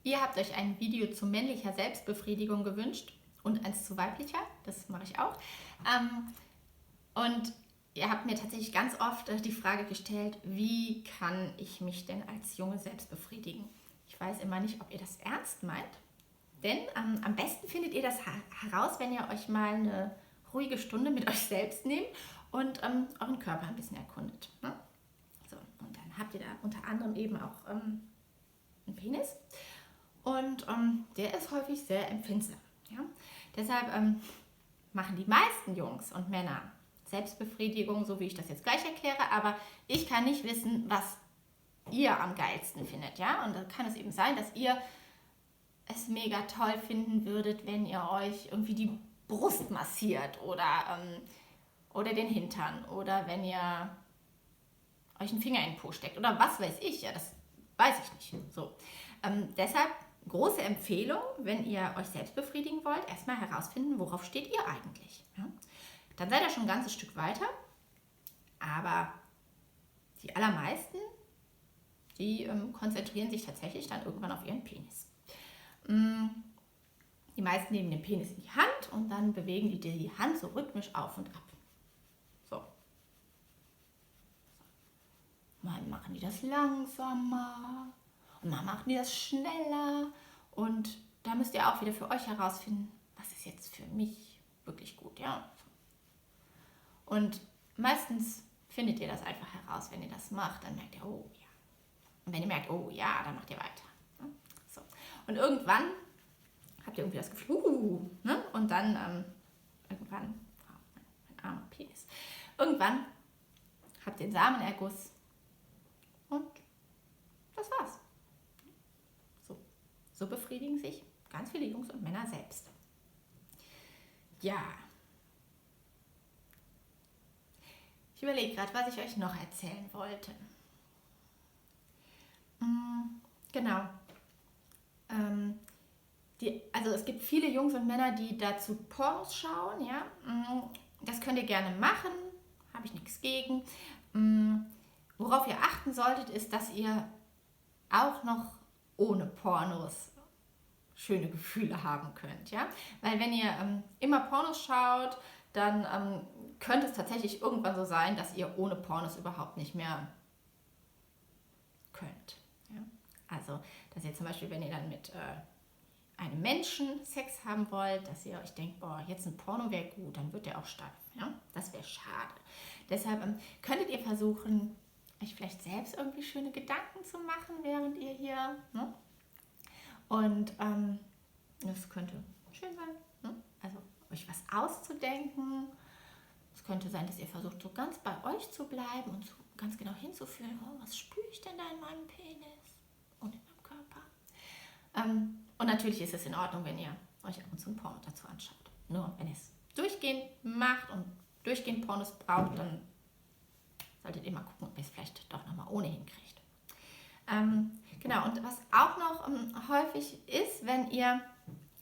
Ihr habt euch ein Video zu männlicher Selbstbefriedigung gewünscht und eins zu weiblicher, das mache ich auch. Und ihr habt mir tatsächlich ganz oft die Frage gestellt, wie kann ich mich denn als Junge selbst befriedigen? Ich weiß immer nicht, ob ihr das ernst meint, denn am besten findet ihr das heraus, wenn ihr euch mal eine ruhige Stunde mit euch selbst nehmt und euren Körper ein bisschen erkundet. Ne? So, und dann habt ihr da unter anderem eben auch einen Penis und der ist häufig sehr empfindsam. Ja? Deshalb machen die meisten Jungs und Männer Selbstbefriedigung, so wie ich das jetzt gleich erkläre, aber ich kann nicht wissen, was ihr am geilsten findet. Ja? Und da kann es eben sein, dass ihr es mega toll finden würdet, wenn ihr euch irgendwie die Brust massiert oder den Hintern oder wenn ihr euch einen Finger in den Po steckt oder was weiß ich. Ja, das weiß ich nicht. So. Deshalb große Empfehlung, wenn ihr euch selbst befriedigen wollt, erstmal herausfinden, worauf steht ihr eigentlich. Ja? Dann seid ihr schon ein ganzes Stück weiter, aber die allermeisten, die konzentrieren sich tatsächlich dann irgendwann auf ihren Penis. Die meisten nehmen den Penis in die Hand und dann bewegen die Hand so rhythmisch auf und ab. So. Mal machen die das langsamer und mal machen die das schneller. Und da müsst ihr auch wieder für euch herausfinden, was ist jetzt für mich wirklich gut. Ja? Und meistens findet ihr das einfach heraus, wenn ihr das macht, dann merkt ihr, oh ja. Und wenn ihr merkt, oh ja, dann macht ihr weiter. So. Und irgendwann habt ihr irgendwie das Gefühl, ne? Und dann irgendwann, oh, mein armer Penis, irgendwann habt ihr den Samenerguss und das war's. So befriedigen sich ganz viele Jungs und Männer selbst. Ja. Ich überlege gerade, was ich euch noch erzählen wollte. Genau. Also es gibt viele Jungs und Männer, die dazu Pornos schauen. Ja? Das könnt ihr gerne machen, habe ich nichts gegen. Worauf ihr achten solltet, ist, dass ihr auch noch ohne Pornos schöne Gefühle haben könnt. Ja? Weil wenn ihr immer Pornos schaut, dann könnte es tatsächlich irgendwann so sein, dass ihr ohne Pornos überhaupt nicht mehr könnt. Ja? Also, dass ihr zum Beispiel, wenn ihr dann mit einem Menschen Sex haben wollt, dass ihr euch denkt, boah, jetzt ein Porno wäre gut, dann wird der auch steif. Ja? Das wäre schade. Deshalb könntet ihr versuchen, euch vielleicht selbst irgendwie schöne Gedanken zu machen, während ihr hier, ne? Und das könnte schön sein, ne? Also euch was auszudenken. Es könnte sein, dass ihr versucht, so ganz bei euch zu bleiben und so ganz genau hinzufühlen, oh, was spüre ich denn da in meinem Penis und in meinem Körper. Und natürlich ist es in Ordnung, wenn ihr euch ab und zu ein Porno dazu anschaut. Nur wenn ihr es durchgehend macht und durchgehend Pornos braucht, dann solltet ihr mal gucken, ob ihr es vielleicht doch nochmal ohne hinkriegt. Genau, und was auch noch häufig ist, wenn ihr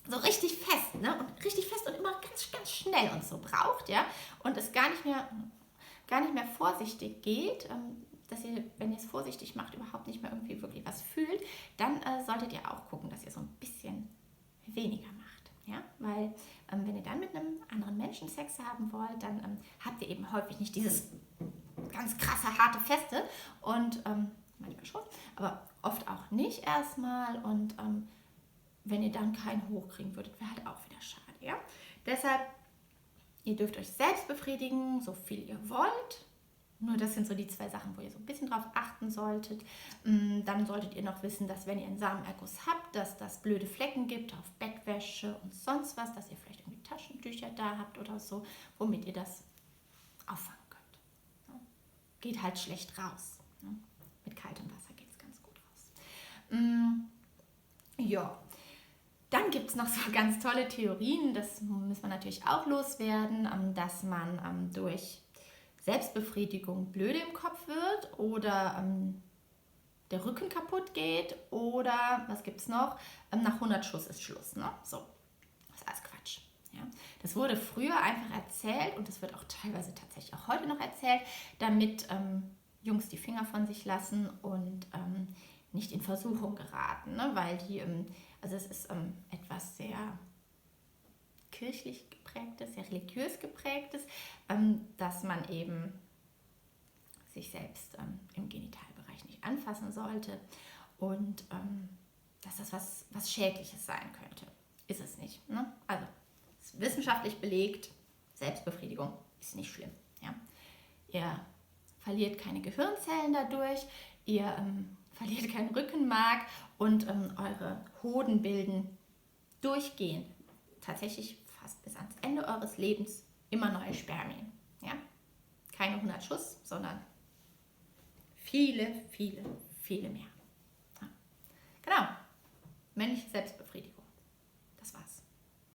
so richtig fest, ne, und richtig fest und immer ganz, ganz schnell und so braucht, ja, und es gar nicht mehr vorsichtig geht, dass ihr, wenn ihr es vorsichtig macht, überhaupt nicht mehr irgendwie wirklich was fühlt, dann solltet ihr auch gucken, dass ihr so ein bisschen weniger macht, ja, weil wenn ihr dann mit einem anderen Menschen Sex haben wollt, dann habt ihr eben häufig nicht dieses ganz krasse, harte Feste und manchmal schon, aber oft auch nicht erstmal und wenn ihr dann keinen hochkriegen würdet, wäre halt auch wieder schade. Ja? Deshalb, ihr dürft euch selbst befriedigen, so viel ihr wollt. Nur das sind so die zwei Sachen, wo ihr so ein bisschen drauf achten solltet. Dann solltet ihr noch wissen, dass wenn ihr einen Samenerguss habt, dass das blöde Flecken gibt auf Bettwäsche und sonst was, dass ihr vielleicht irgendwie Taschentücher da habt oder so, womit ihr das auffangen könnt. Ja? Geht halt schlecht raus. Ne? Mit kaltem Wasser geht es ganz gut raus. Ja. Dann gibt es noch so ganz tolle Theorien, das muss man natürlich auch loswerden, dass man durch Selbstbefriedigung blöde im Kopf wird oder der Rücken kaputt geht oder, was gibt es noch, nach 100 Schuss ist Schluss. Ne? So, das ist alles Quatsch. Ja? Das wurde früher einfach erzählt und das wird auch teilweise tatsächlich auch heute noch erzählt, damit Jungs die Finger von sich lassen und nicht in Versuchung geraten, ne? Weil die, also es ist etwas sehr kirchlich geprägtes, sehr religiös geprägtes, dass man eben sich selbst im Genitalbereich nicht anfassen sollte und dass das was Schädliches sein könnte. Ist es nicht. Ne? Also es ist wissenschaftlich belegt, Selbstbefriedigung ist nicht schlimm. Ja? Ihr verliert keine Gehirnzellen dadurch, ihr verliert kein Rückenmark und eure Hoden bilden durchgehend, tatsächlich fast bis ans Ende eures Lebens, immer neue Spermien. Ja? Keine 100 Schuss, sondern viele, viele, viele mehr. Ja. Genau, männliche Selbstbefriedigung.